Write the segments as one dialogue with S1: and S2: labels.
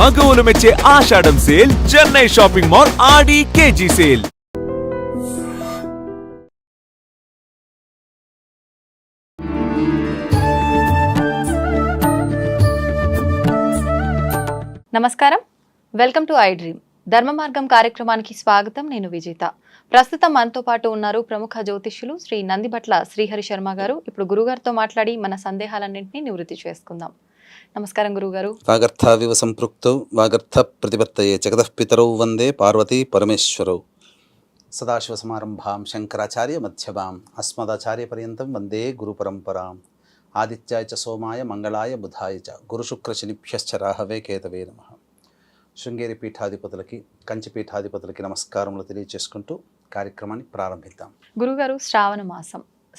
S1: మగవులు మెచ్చే ఆషాఢం sale Chennai shopping mall ఆడి KG sale.
S2: నమస్కారం, welcome to I dream. ధర్మ మార్గం కార్యక్రమానికి స్వాగతం. నేను విజేత. ప్రస్తుతం మనతో పాటు ఉన్నారు ప్రముఖ జ్యోతిష్యులు శ్రీ నందిబట్ల శ్రీహరి శర్మ గారు. ఇప్పుడు గురుగారితో మాట్లాడి మన సందేహాలన్నింటినీ నివృత్తి చేసుకుందాం. నమస్కారం గురుగారు.
S3: వాగర్థావివ సంపృక్తౌ వాగర్థ ప్రతిపత్తయే జగతః పితరౌ వందే పార్వతీ పరమేశ్వరౌ. సదాశివ సమారంభాం శంకరాచార్య మధ్యమాం అస్మదాచార్య పర్యంతం వందే గురు పరంపరాం. ఆదిత్యాయ చ సోమాయ మంగళాయ బుధాయ చ గురుశుక్ర శనిభ్యశ్చ రాహవే కేతవే నమః. శృంగేరి పీఠాధిపతులకి, కంచి పీఠాధిపతులకి నమస్కారములు తెలియజేసుకుంటూ కార్యక్రమాన్ని ప్రారంభిద్దాం.
S2: గురుగారు,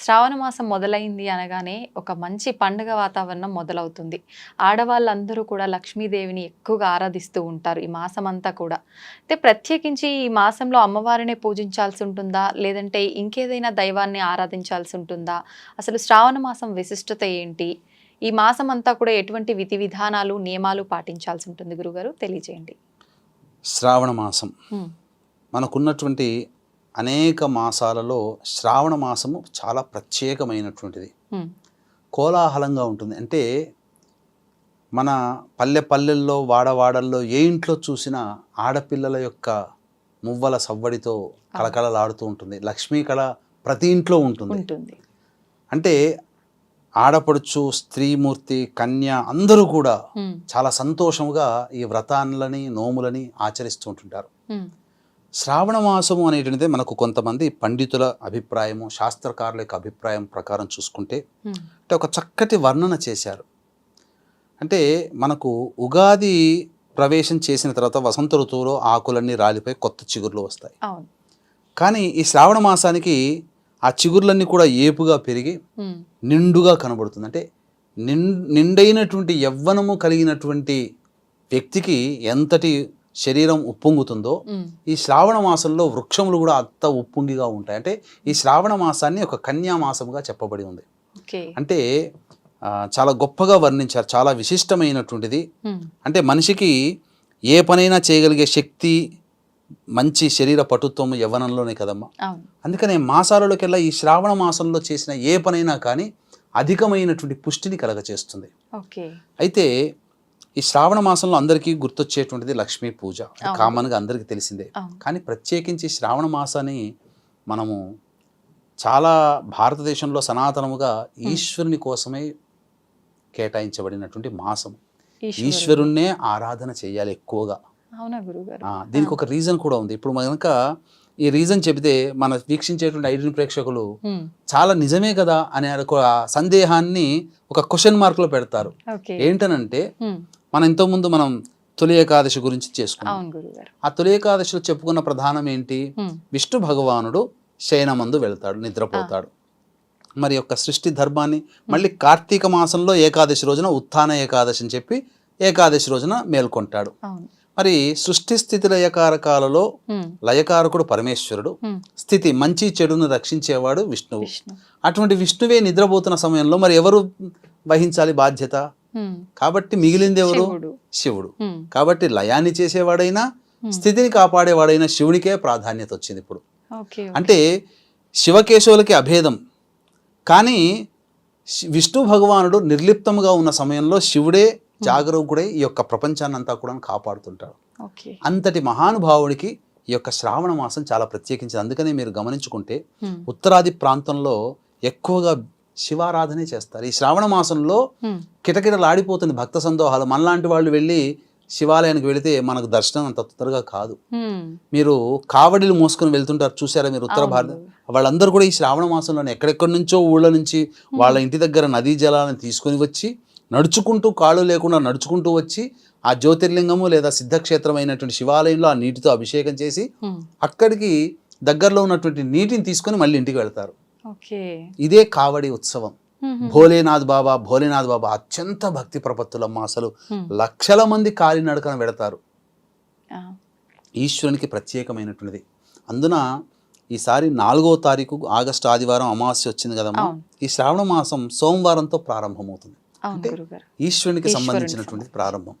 S2: శ్రావణ మాసం మొదలైంది అనగానే ఒక మంచి పండుగ వాతావరణం మొదలవుతుంది. ఆడవాళ్ళందరూ కూడా లక్ష్మీదేవిని ఎక్కువగా ఆరాధిస్తూ ఉంటారు ఈ మాసం అంతా కూడా. అయితే ప్రత్యేకించి ఈ మాసంలో అమ్మవారినే పూజించాల్సి ఉంటుందా, లేదంటే ఇంకేదైనా దైవాన్ని ఆరాధించాల్సి ఉంటుందా? అసలు శ్రావణ మాసం విశిష్టత ఏంటి? ఈ మాసం అంతా కూడా ఎటువంటి విధి విధానాలు, నియమాలు పాటించాల్సి ఉంటుంది గురుగారు, తెలియజేయండి.
S3: శ్రావణ మాసం మనకున్నటువంటి అనేక మాసాలలో శ్రావణ మాసము చాలా ప్రత్యేకమైనటువంటిది. కోలాహలంగా ఉంటుంది. అంటే మన పల్లెల్లో, వాడవాడల్లో ఏ ఇంట్లో చూసినా ఆడపిల్లల యొక్క మువ్వల సవ్వడితో కళకళలాడుతూ ఉంటుంది. లక్ష్మీ కళ ప్రతి ఇంట్లో ఉంటుంది. అంటే ఆడపడుచు, స్త్రీమూర్తి, కన్య అందరూ కూడా చాలా సంతోషముగా ఈ వ్రతాలని, నోములని ఆచరిస్తూ ఉంటుంటారు. శ్రావణ మాసము అనేటువంటిది మనకు కొంతమంది పండితుల అభిప్రాయము, శాస్త్రకారుల యొక్క అభిప్రాయం ప్రకారం చూసుకుంటే అంటే ఒక చక్కటి వర్ణన చేశారు. అంటే మనకు ఉగాది ప్రవేశం చేసిన తర్వాత వసంత ఋతువులో ఆకులన్నీ రాలిపోయి కొత్త చిగుర్లు వస్తాయి. కానీ ఈ శ్రావణ మాసానికి ఆ చిగుర్లన్నీ కూడా ఏపుగా పెరిగి నిండుగా కనబడుతుంది. అంటే నిండైనటువంటి యవ్వనము కలిగినటువంటి వ్యక్తికి ఎంతటి శరీరం ఉప్పొంగుతుందో ఈ శ్రావణ మాసంలో వృక్షములు కూడా అంత ఉప్పొంగిగా ఉంటాయి. అంటే ఈ శ్రావణ మాసాన్ని ఒక కన్యామాసముగా చెప్పబడి ఉంది. అంటే చాలా గొప్పగా వర్ణించారు. చాలా విశిష్టమైనటువంటిది. అంటే మనిషికి ఏ పనైనా చేయగలిగే శక్తి, మంచి శరీర పటుత్వము యవ్వనంలోనే కదమ్మా. అందుకనే మాసాలలోకెల్లా ఈ శ్రావణ మాసంలో చేసిన ఏ పనైనా కానీ అధికమైనటువంటి పుష్టిని కలగచేస్తుంది. అయితే ఈ శ్రావణ మాసంలో అందరికీ గుర్తొచ్చేటువంటిది లక్ష్మీ పూజ, కామన్గా అందరికీ తెలిసిందే. కానీ ప్రత్యేకించి శ్రావణ మాసాన్ని మనము చాలా భారతదేశంలో సనాతనముగా ఈశ్వరుని కోసమే కేటాయించబడినటువంటి మాసం. ఈశ్వరుణ్ణే ఆరాధన చేయాలి ఎక్కువగా. దీనికి ఒక రీజన్ కూడా ఉంది. ఇప్పుడు కనుక ఈ రీజన్ చెబితే మన వీక్షించేటువంటి ఐడియల్ ప్రేక్షకులు చాలా నిజమే కదా అనే ఒక సందేహాన్ని ఒక క్వశ్చన్ మార్క్ లో పెడతారు. ఏంటనంటే మనం ఇంతకుముందు మనం తొలి ఏకాదశి గురించి చేసుకున్నాం. ఆ తొలి ఏకాదశిలో చెప్పుకున్న ప్రధానం ఏంటి? విష్ణు భగవానుడు శయనమందు వెళ్తాడు, నిద్రపోతాడు. మరి యొక్క సృష్టి ధర్మాన్ని మళ్ళీ కార్తీక మాసంలో ఏకాదశి రోజున ఉత్థాన ఏకాదశి అని చెప్పి ఏకాదశి రోజున మేల్కొంటాడు. మరి సృష్టి స్థితి లయకారకాలలో లయకారకుడు పరమేశ్వరుడు, స్థితి మంచి చెడును రక్షించేవాడు విష్ణువు. అటువంటి విష్ణువే నిద్రపోతున్న సమయంలో మరి ఎవరు వహించాలి బాధ్యత? కాబట్టి మిగిలింది ఎవరు? శివుడు. కాబట్టి లయాన్ని చేసేవాడైనా స్థితిని కాపాడేవాడైనా శివునికే ప్రాధాన్యత వచ్చింది. ఇప్పుడు అంటే శివకేశవులకి అభేదం. కానీ విష్ణు భగవానుడు నిర్లిప్తముగా ఉన్న సమయంలో శివుడే జాగరూకుడై ఈ యొక్క ప్రపంచాన్ని అంతా కూడా కాపాడుతుంటాడు. అంతటి మహానుభావుడికి ఈ యొక్క శ్రావణ మాసం చాలా ప్రత్యేకించింది. అందుకనే మీరు గమనించుకుంటే ఉత్తరాది ప్రాంతంలో ఎక్కువగా శివారాధనే చేస్తారు. ఈ శ్రావణ మాసంలో కిటకిటలాడిపోతుంది భక్త సందోహాలు. మనలాంటి వాళ్ళు వెళ్ళి శివాలయానికి వెళితే మనకు దర్శనం అంత తొందరగా కాదు. మీరు కావడిలు మోసుకొని వెళ్తుంటారు, చూసారా మీరు? ఉత్తర భారత వాళ్ళందరూ కూడా ఈ శ్రావణ మాసంలోనే ఎక్కడెక్కడి నుంచో ఊళ్ళ నుంచి వాళ్ళ ఇంటి దగ్గర నదీ జలాలను తీసుకొని వచ్చి నడుచుకుంటూ, కాళ్ళు లేకుండా నడుచుకుంటూ వచ్చి ఆ జ్యోతిర్లింగము లేదా సిద్ధక్షేత్రం అయినటువంటి శివాలయంలో ఆ నీటితో అభిషేకం చేసి అక్కడికి దగ్గరలో ఉన్నటువంటి నీటిని తీసుకొని మళ్ళీ ఇంటికి వెళ్తారు. ఇదే కావడి ఉత్సవం. భోలేనాథ్ బాబా అత్యంత భక్తి ప్రపత్తులమ్మ. అసలు లక్షల మంది కాలినడకన వెడతారు. ఈశ్వరునికి ప్రత్యేకమైనటువంటిది. అందున ఈసారి 4వ తారీఖు ఆగస్టు ఆదివారం అమావాస్య వచ్చింది కదమ్మా. ఈ శ్రావణ మాసం సోమవారంతో ప్రారంభమవుతుంది. అంటే ఈశ్వరునికి సంబంధించినటువంటి ప్రారంభం.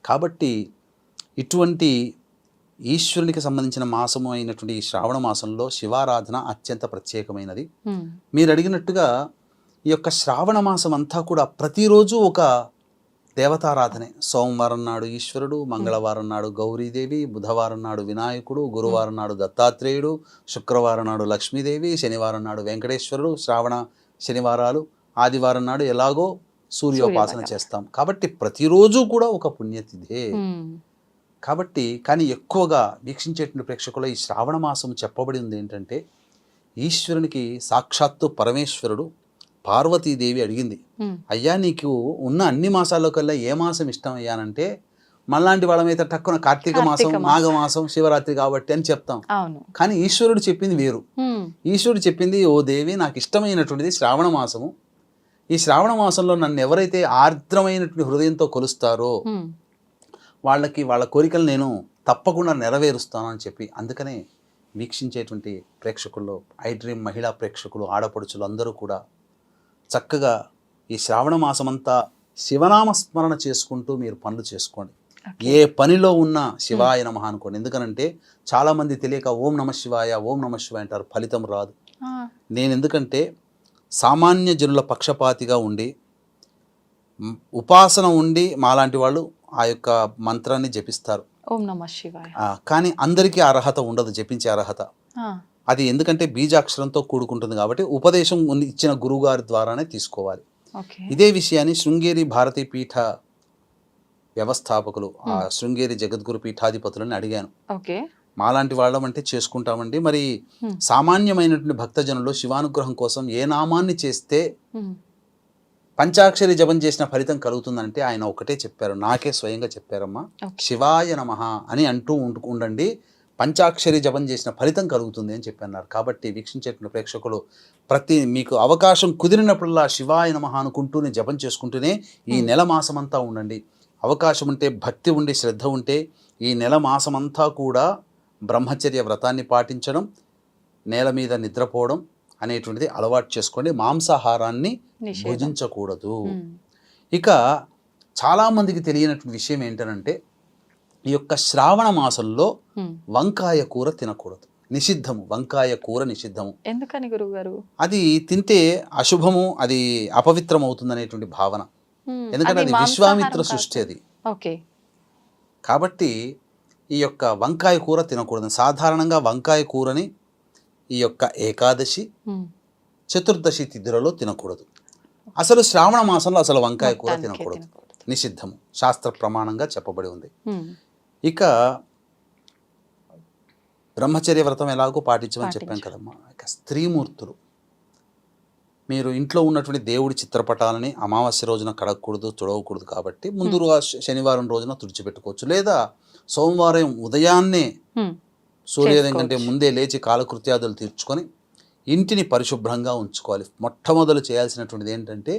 S3: కాబట్టి ఇటువంటి ఈశ్వరునికి సంబంధించిన మాసము అయినటువంటి ఈ శ్రావణ మాసంలో శివారాధన అత్యంత ప్రత్యేకమైనది. మీరు అడిగినట్టుగా ఈ యొక్క శ్రావణ మాసం అంతా కూడా ప్రతిరోజు ఒక దేవతారాధనే. సోమవారం నాడు ఈశ్వరుడు, మంగళవారం నాడు గౌరీదేవి, బుధవారం నాడు వినాయకుడు, గురువారం నాడు దత్తాత్రేయుడు, శుక్రవారం నాడు లక్ష్మీదేవి, శనివారం నాడు వెంకటేశ్వరుడు, శ్రావణ శనివారాలు, ఆదివారం నాడు ఎలాగో సూర్యోపాసన చేస్తాం. కాబట్టి ప్రతిరోజు కూడా ఒక పుణ్యతిథే. కాబట్టి కానీ ఎక్కువగా వీక్షించేటువంటి ప్రేక్షకులు ఈ శ్రావణ మాసం చెప్పబడింది ఏంటంటే, ఈశ్వరునికి సాక్షాత్తు పరమేశ్వరుడు పార్వతీదేవి అడిగింది, అయ్యా నీకు ఉన్న అన్ని మాసాల్లో కల్లా ఏ మాసం ఇష్టం అయ్యానంటే, మళ్ళాంటి వాళ్ళమైతే టక్కున కార్తీక మాసం, మాఘమాసం, శివరాత్రి కాబట్టి అని చెప్తాం. కానీ ఈశ్వరుడు చెప్పింది వేరు. ఈశ్వరుడు చెప్పింది, ఓ దేవి నాకు ఇష్టమైనటువంటిది శ్రావణ మాసము. ఈ శ్రావణ మాసంలో నన్ను ఎవరైతే ఆర్ద్రమైనటువంటి హృదయంతో కొలుస్తారో వాళ్ళకి వాళ్ళ కోరికలు నేను తప్పకుండా నెరవేరుస్తాను అని చెప్పి, అందుకనే వీక్షించేటువంటి ప్రేక్షకుల్లో ఐడ్రీమ్ మహిళా ప్రేక్షకులు, ఆడపడుచులు అందరూ కూడా చక్కగా ఈ శ్రావణ మాసమంతా శివనామస్మరణ చేసుకుంటూ మీరు పనులు చేసుకోండి. ఏ పనిలో ఉన్నా శివాయ నమః అనుకోండి. ఎందుకనంటే చాలామంది తెలియక ఓం నమ శివాయ, ఓం నమ శివాయ అంటారు, ఫలితం రాదు. నేను ఎందుకంటే సామాన్య జనుల పక్షపాతిగా ఉండి ఉపాసన ఉండి మాలాంటి వాళ్ళు ఆ యొక్క మంత్రాన్ని జపిస్తారు,
S2: ఓం నమః శివాయ.
S3: కానీ అందరికీ అర్హత ఉండదు జపించే అర్హత. అది ఎందుకంటే బీజాక్షరంతో కూడుకుంటుంది కాబట్టి ఉపదేశం ఇచ్చిన గురువుగారి ద్వారానే తీసుకోవాలి. ఇదే విషయాన్ని శృంగేరి భారతీ పీఠ వ్యవస్థాపకులు, ఆ శృంగేరి జగద్గురు పీఠాధిపతులని అడిగాను. మాలాంటి వాళ్ళం అంటే చేసుకుంటామండి, మరి సామాన్యమైనటువంటి భక్తజనులు శివానుగ్రహం కోసం ఏ నామాన్ని చేస్తే పంచాక్షరి జపం చేసిన ఫలితం కలుగుతుందంటే ఆయన ఒకటే చెప్పారు, నాకే స్వయంగా చెప్పారమ్మా, శివాయ నమః అని అంటూ ఉండండి, పంచాక్షరి జపం చేసిన ఫలితం కలుగుతుంది అని చెప్పన్నారు. కాబట్టి వీక్షించేటువంటి ప్రేక్షకులు మీకు అవకాశం కుదిరినప్పుడల్లా శివాయ నమః అనుకుంటూనే జపం చేసుకుంటూనే ఈ నెల మాసమంతా ఉండండి. అవకాశం ఉంటే, భక్తి ఉండి, శ్రద్ధ ఉంటే ఈ నెల మాసమంతా కూడా బ్రహ్మచర్య వ్రతాన్ని పాటించడం, నేల మీద నిద్రపోవడం అనేటువంటిది అలవాటు చేసుకోండి. మాంసాహారాన్ని భుజించకూడదు. ఇక చాలామందికి తెలియనటువంటి విషయం ఏంటనంటే, ఈ యొక్క శ్రావణ మాసంలో వంకాయ కూర తినకూడదు, నిషిద్ధము. వంకాయ కూర నిషిద్ధము.
S2: ఎందుకని గురుగారు? అది
S3: తింటే అశుభము, అది అపవిత్రం అవుతుంది అనేటువంటి భావన. ఎందుకంటే అది విశ్వామిత్ర సృష్టి అది. కాబట్టి ఈ యొక్క వంకాయ కూర తినకూడదు. సాధారణంగా వంకాయ కూరని ఈ యొక్క ఏకాదశి, చతుర్దశి తిథులలో తినకూడదు. అసలు శ్రావణ మాసంలో అసలు వంకాయ కూర తినకూడదు, నిషిద్ధము, శాస్త్ర ప్రమాణంగా చెప్పబడి ఉంది. ఇక బ్రహ్మచర్య వ్రతం ఎలాగో పాటించమని చెప్పాం కదమ్మా. ఇక స్త్రీమూర్తులు, మీరు ఇంట్లో ఉన్నటువంటి దేవుడి చిత్రపటాలని అమావాస్య రోజున కడగకూడదు, తుడవకూడదు. కాబట్టి ముందు శనివారం రోజున తుడిచిపెట్టుకోవచ్చు, లేదా సోమవారం ఉదయాన్నే సూర్యోదయం కంటే ముందే లేచి కాలకృత్యాదులు తీర్చుకొని ఇంటిని పరిశుభ్రంగా ఉంచుకోవాలి. మొట్టమొదలు చేయాల్సినటువంటిది ఏంటంటే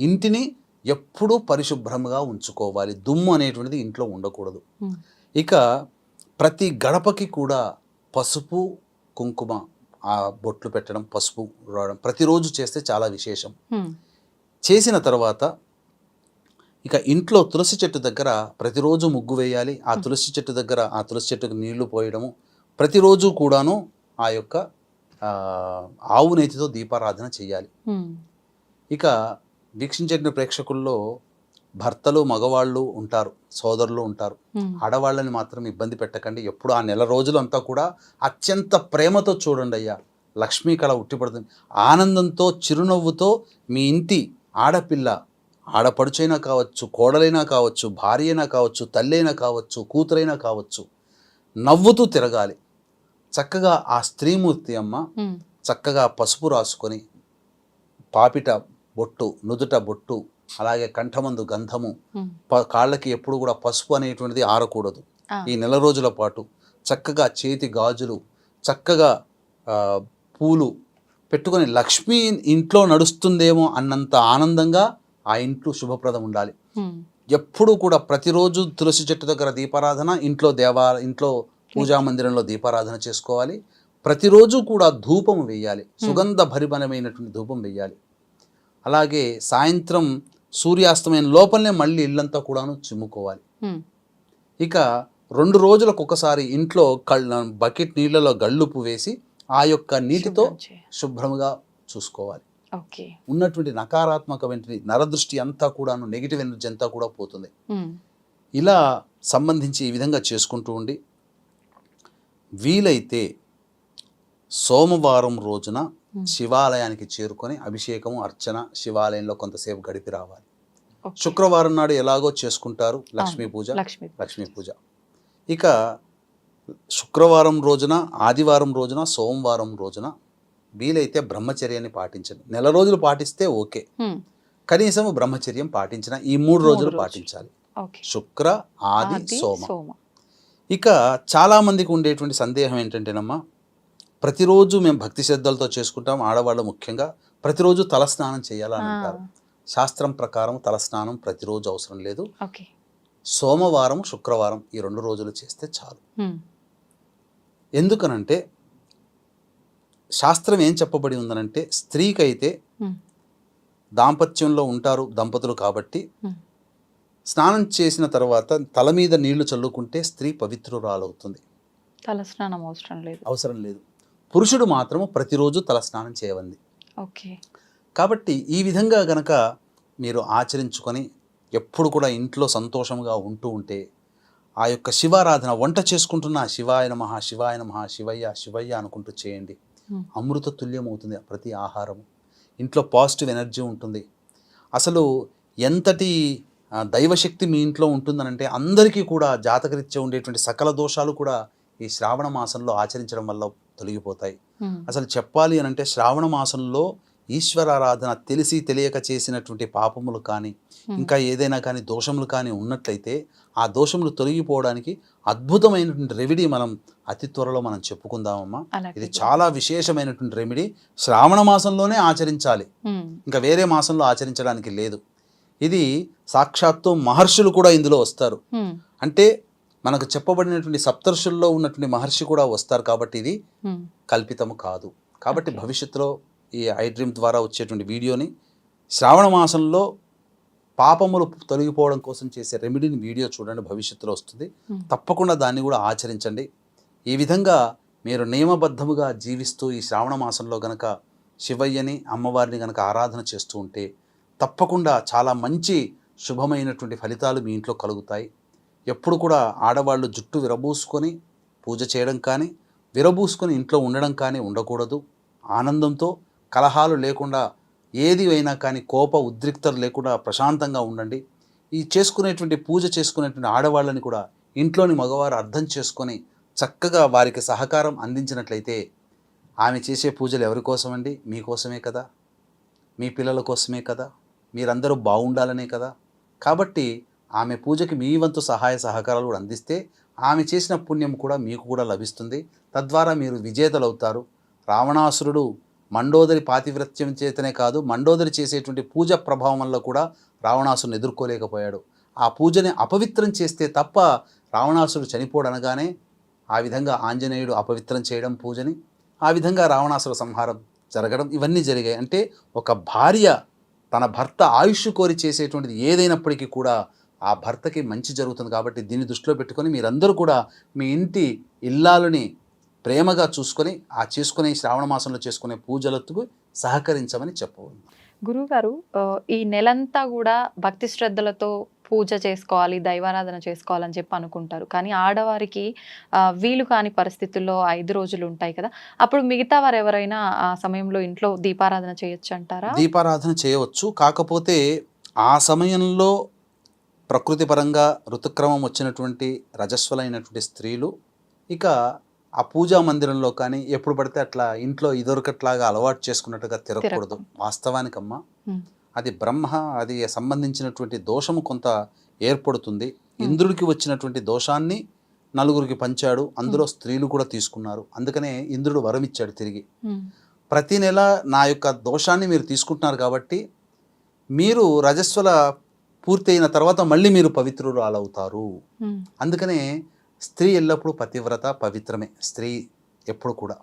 S3: ఇంటిని ఎప్పుడూ పరిశుభ్రంగా ఉంచుకోవాలి. దుమ్ము అనేటువంటిది ఇంట్లో ఉండకూడదు. ఇక ప్రతి గడపకి కూడా పసుపు కుంకుమ ఆ బొట్లు పెట్టడం, పసుపు రావడం ప్రతిరోజు చేస్తే చాలా విశేషం. చేసిన తర్వాత ఇక ఇంట్లో తులసి చెట్టు దగ్గర ప్రతిరోజు ముగ్గు వేయాలి. ఆ తులసి చెట్టు దగ్గర ఆ తులసి చెట్టుకు నీళ్లు పోయడము, ప్రతిరోజు కూడాను ఆ యొక్క ఆవు నేతితో దీపారాధన చేయాలి. ఇక వీక్షించే ప్రేక్షకుల్లో భర్తలు, మగవాళ్ళు ఉంటారు, సోదరులు ఉంటారు. ఆడవాళ్ళని మాత్రం ఇబ్బంది పెట్టకండి. ఎప్పుడు ఆ నెల రోజులు అంతా కూడా అత్యంత ప్రేమతో చూడండి. అయ్యా లక్ష్మీ కళ ఉట్టిపడుతుంది. ఆనందంతో, చిరునవ్వుతో మీ ఇంటి ఆడపిల్ల, ఆడపడుచైనా కావచ్చు, కోడలైనా కావచ్చు, భార్య అయినా కావచ్చు, తల్లి అయినా కావచ్చు, కూతురైనా కావచ్చు, నవ్వుతూ తిరగాలి. చక్కగా ఆ స్త్రీమూర్తి అమ్మ చక్కగా పసుపు రాసుకొని, పాపిట బొట్టు, నుదుట బొట్టు, అలాగే కంఠమందు గంధము, కాళ్ళకి ఎప్పుడు కూడా పసుపు అనేటువంటిది ఆరకూడదు. ఈ నెల రోజుల పాటు చక్కగా చేతి గాజులు, చక్కగా పూలు పెట్టుకొని లక్ష్మీ ఇంట్లో నడుస్తుందేమో అన్నంత ఆనందంగా ఆ ఇంట్లో శుభప్రదం ఉండాలి. ఎప్పుడు కూడా ప్రతిరోజు తులసి చెట్టు దగ్గర దీపారాధన, ఇంట్లో పూజా మందిరంలో దీపారాధన చేసుకోవాలి. ప్రతిరోజు కూడా ధూపం వేయాలి, సుగంధ భరిబలమైనటువంటి ధూపం వేయాలి. అలాగే సాయంత్రం సూర్యాస్తమైన లోపలనే మళ్ళీ ఇల్లంతా కూడాను చిమ్ముకోవాలి. ఇక 2 రోజులకు ఒకసారి ఇంట్లో బకెట్ నీళ్ళలో గళ్ళుప్పు వేసి ఆ యొక్క నీటితో శుభ్రంగా చూసుకోవాలి.
S2: ఓకే.
S3: ఉన్నటువంటి నకారాత్మకమైన నరదృష్టి అంతా కూడాను, నెగిటివ్ ఎనర్జీ అంతా కూడా పోతుంది. ఇలా సంబంధించి ఈ విధంగా చేసుకుంటూ ఉండి వీలైతే సోమవారం రోజున శివాలయానికి చేరుకొని అభిషేకము, అర్చన, శివాలయంలో కొంతసేపు గడిపి రావాలి. శుక్రవారం నాడు ఎలాగో చేసుకుంటారు లక్ష్మీ పూజ. ఇక శుక్రవారం రోజున, ఆదివారం రోజున, సోమవారం రోజున వీలైతే బ్రహ్మచర్యాన్ని పాటించండి. 1 రోజులు పాటిస్తే ఓకే, కనీసం బ్రహ్మచర్యం పాటించిన ఈ 3 రోజులు పాటించాలి. శుక్ర, ఆది, సోమ. ఇక చాలా మందికి ఉండేటువంటి సందేహం ఏంటంటేనమ్మా, ప్రతిరోజు మేము భక్తి శ్రద్ధలతో చేసుకుంటాం, ఆడవాళ్ళు ముఖ్యంగా ప్రతిరోజు తలస్నానం చేయాలని అంటారు. శాస్త్రం ప్రకారం తలస్నానం ప్రతిరోజు అవసరం లేదు. సోమవారం, శుక్రవారం ఈ 2 రోజులు చేస్తే చాలు. ఎందుకనంటే శాస్త్రం ఏం చెప్పబడి ఉందనంటే, స్త్రీకైతే దాంపత్యంలో ఉంటారు దంపతులు కాబట్టి స్నానం చేసిన తర్వాత తల మీద నీళ్లు చల్లుకుంటే స్త్రీ పవిత్రురాలవుతుంది.
S2: తలస్నానం
S3: అవసరం లేదు. పురుషుడు మాత్రము ప్రతిరోజు తలస్నానం చేయవంది. కాబట్టి ఈ విధంగా గనక మీరు ఆచరించుకొని ఎప్పుడు కూడా ఇంట్లో సంతోషంగా ఉంటూ ఉంటే ఆ యొక్క శివారాధన, వంట చేసుకుంటున్న శివాయ నమః, శివాయ నమః, శివయ్య శివయ్య అనుకుంటూ చేయండి. అమృత తుల్యం అవుతుంది ప్రతి ఆహారము. ఇంట్లో పాజిటివ్ ఎనర్జీ ఉంటుంది. అసలు ఎంతటి దైవశక్తి మీ ఇంట్లో ఉంటుందనంటే అందరికీ కూడా జాతకరీత్యా ఉండేటువంటి సకల దోషాలు కూడా ఈ శ్రావణ మాసంలో ఆచరించడం వల్ల తొలగిపోతాయి. అసలు చెప్పాలి అని అంటే శ్రావణ మాసంలో ఈశ్వరారాధన తెలిసి తెలియక చేసినటువంటి పాపములు కానీ ఇంకా ఏదైనా కానీ దోషములు కానీ ఉన్నట్లయితే ఆ దోషములు తొలగిపోవడానికి అద్భుతమైనటువంటి రెమెడీ మనం అతి త్వరలో మనం చెప్పుకుందామమ్మా. ఇది చాలా విశేషమైనటువంటి రెమెడీ. శ్రావణ మాసంలోనే ఆచరించాలి, ఇంకా వేరే మాసంలో ఆచరించడానికి లేదు. ఇది సాక్షాత్తు మహర్షులు కూడా ఇందులో వస్తారు. అంటే మనకు చెప్పబడినటువంటి సప్తర్షుల్లో ఉన్నటువంటి మహర్షి కూడా వస్తారు కాబట్టి ఇది కల్పితము కాదు. కాబట్టి భవిష్యత్తులో ఈ ఐడ్రీమ్ ద్వారా వచ్చేటువంటి వీడియోని శ్రావణ మాసంలో పాపములు తొలగిపోవడం కోసం చేసే రెమెడీని వీడియో చూడండి, భవిష్యత్తులో వస్తుంది. తప్పకుండా దాన్ని కూడా ఆచరించండి. ఈ విధంగా మీరు నియమబద్ధముగా జీవిస్తూ ఈ శ్రావణ మాసంలో గనక శివయ్యని, అమ్మవారిని గనక ఆరాధన చేస్తూ ఉంటే తప్పకుండా చాలా మంచి శుభమైనటువంటి ఫలితాలు మీ ఇంట్లో కలుగుతాయి. ఎప్పుడు కూడా ఆడవాళ్ళు జుట్టు విరబూసుకొని పూజ చేయడం కానీ, విరబూసుకొని ఇంట్లో ఉండడం కానీ ఉండకూడదు. ఆనందంతో, కలహాలు లేకుండా, ఏది అయినా కానీ కోప ఉద్రిక్తలు లేకుండా ప్రశాంతంగా ఉండండి. ఈ చేసుకునేటువంటి పూజ చేసుకునేటువంటి ఆడవాళ్ళని కూడా ఇంట్లోని మగవారు అర్థం చేసుకొని చక్కగా వారికి సహకారం అందించినట్లయితే ఆమె చేసే పూజలు ఎవరి కోసమండి? మీకోసమే కదా, మీ పిల్లల కోసమే కదా, మీరందరూ బాగుండాలనే కదా. కాబట్టి ఆమె పూజకి మీ వంతు సహాయ సహకారాలు కూడా అందిస్తే ఆమె చేసిన పుణ్యం కూడా మీకు కూడా లభిస్తుంది. తద్వారా మీరు విజేతలు అవుతారు. రావణాసురుడు మండోదరి పాతివ్రత్యం చేతనే కాదు, మండోదరి చేసేటువంటి పూజ ప్రభావం వల్ల కూడా రావణాసురుని ఎదుర్కోలేకపోయాడు. ఆ పూజని అపవిత్రం చేస్తే తప్ప రావణాసురుడు చనిపోడనగానే ఆ విధంగా ఆంజనేయుడు అపవిత్రం చేయడం పూజని, ఆ విధంగా రావణాసుర సంహారం జరగడం, ఇవన్నీ జరిగాయి. అంటే ఒక భార్య తన భర్త ఆయుష్ కోరి చేసేటువంటిది ఏదైనప్పటికీ కూడా ఆ భర్తకి మంచి జరుగుతుంది. కాబట్టి దీన్ని దృష్టిలో పెట్టుకొని మీరందరూ కూడా మీ ఇంటి ఇల్లాలని ప్రేమగా చూసుకొని ఆ చేసుకునే శ్రావణ మాసంలో చేసుకునే పూజలకు సహకరించమని చెప్పవచ్చు.
S2: గురువుగారు, ఈ నెలంతా కూడా భక్తి శ్రద్ధలతో పూజ చేసుకోవాలి, దైవారాధన చేసుకోవాలని చెప్పి అనుకుంటారు. కానీ ఆడవారికి వీలు కాని పరిస్థితుల్లో 5 రోజులు ఉంటాయి కదా, అప్పుడు మిగతా వారు ఎవరైనా ఆ సమయంలో ఇంట్లో దీపారాధన చేయొచ్చు అంటారా?
S3: దీపారాధన చేయవచ్చు. కాకపోతే ఆ సమయంలో ప్రకృతి పరంగా ఋతుక్రమం వచ్చినటువంటి రజస్వలైనటువంటి స్త్రీలు ఇక ఆ పూజా మందిరంలో కానీ ఎప్పుడు పడితే అట్లా ఇంట్లో ఇదొరకట్లాగా అలవాటు చేసుకున్నట్టుగా తిరగకూడదు. వాస్తవానికమ్మా అది అది సంబంధించినటువంటి దోషము కొంత ఏర్పడుతుంది. ఇంద్రుడికి వచ్చినటువంటి దోషాన్ని నలుగురికి పంచాడు, అందులో స్త్రీలు కూడా తీసుకున్నారు. అందుకనే ఇంద్రుడు వరం ఇచ్చాడు తిరిగి, ప్రతి నెల నా యొక్క దోషాన్ని మీరు తీసుకుంటున్నారు కాబట్టి మీరు రజస్వల పూర్తి అయిన తర్వాత మళ్ళీ మీరు పవిత్రురాలవుతారు. అందుకనే స్త్రీ ఎల్లప్పుడూ పతివ్రత, పవిత్రమే స్త్రీ ఎప్పుడు కూడా.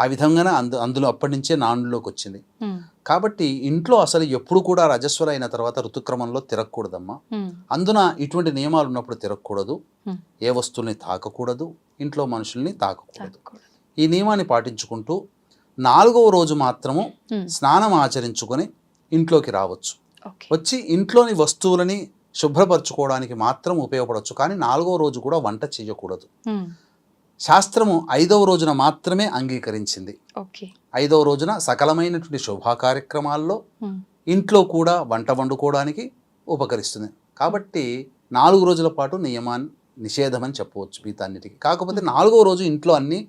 S3: ఆ విధంగానే అందులో అప్పటి నుంచే నానులోకి వచ్చింది.
S2: ఉమ్,
S3: కాబట్టి ఇంట్లో అసలు ఎప్పుడు కూడా రజస్వల అయిన తర్వాత ఋతుక్రమంలో తిరగకూడదమ్మా.
S2: ఉమ్,
S3: అందున ఇటువంటి నియమాలు ఉన్నప్పుడు తిరగకూడదు,
S2: ఉమ్.
S3: ఏ వస్తువుల్ని తాకకూడదు, ఇంట్లో మనుషుల్ని తాకకూడదు.
S2: తాకూడదు.
S3: ఈ నియమాన్ని పాటించుకుంటూ 4వ రోజు మాత్రము
S2: ఉమ్,
S3: స్నానం ఆచరించుకొని ఇంట్లోకి రావచ్చు.
S2: ఓకే.
S3: వచ్చి ఇంట్లోని వస్తువులని శుభ్రపరచుకోవడానికి మాత్రం ఉపయోగపడవచ్చు. కానీ 4వ రోజు కూడా వంట చేయకూడదు.
S2: ఉమ్,
S3: శాస్త్రము 5వ రోజున మాత్రమే అంగీకరించింది.
S2: ఓకే.
S3: 5వ రోజున సకలమైనటువంటి శుభ కార్యక్రమాల్లో
S2: ఉమ్,
S3: ఇంట్లో కూడా వంట వండుకోవడానికి ఉపకరిస్తుంది. కాబట్టి 4 రోజుల పాటు నిషేధం అని చెప్పవచ్చు వీటన్నిటికీ. కాకపోతే 4వ రోజు ఇంట్లో అన్నీ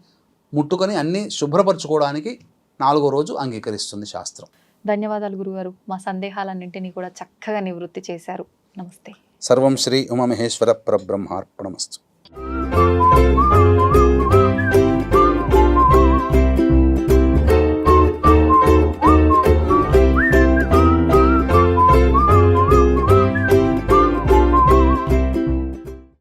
S3: ముట్టుకొని అన్నీ శుభ్రపరచుకోవడానికి 4వ రోజు అంగీకరిస్తుంది శాస్త్రం.
S2: ధన్యవాదాలు గురుగారు. మా సందేహాలన్నింటినీ కూడా చక్కగా నివృత్తి చేశారు. నమస్తే.
S3: సర్వం శ్రీ ఉమామహేశ్వర పరబ్రహ్మార్పణమస్తు.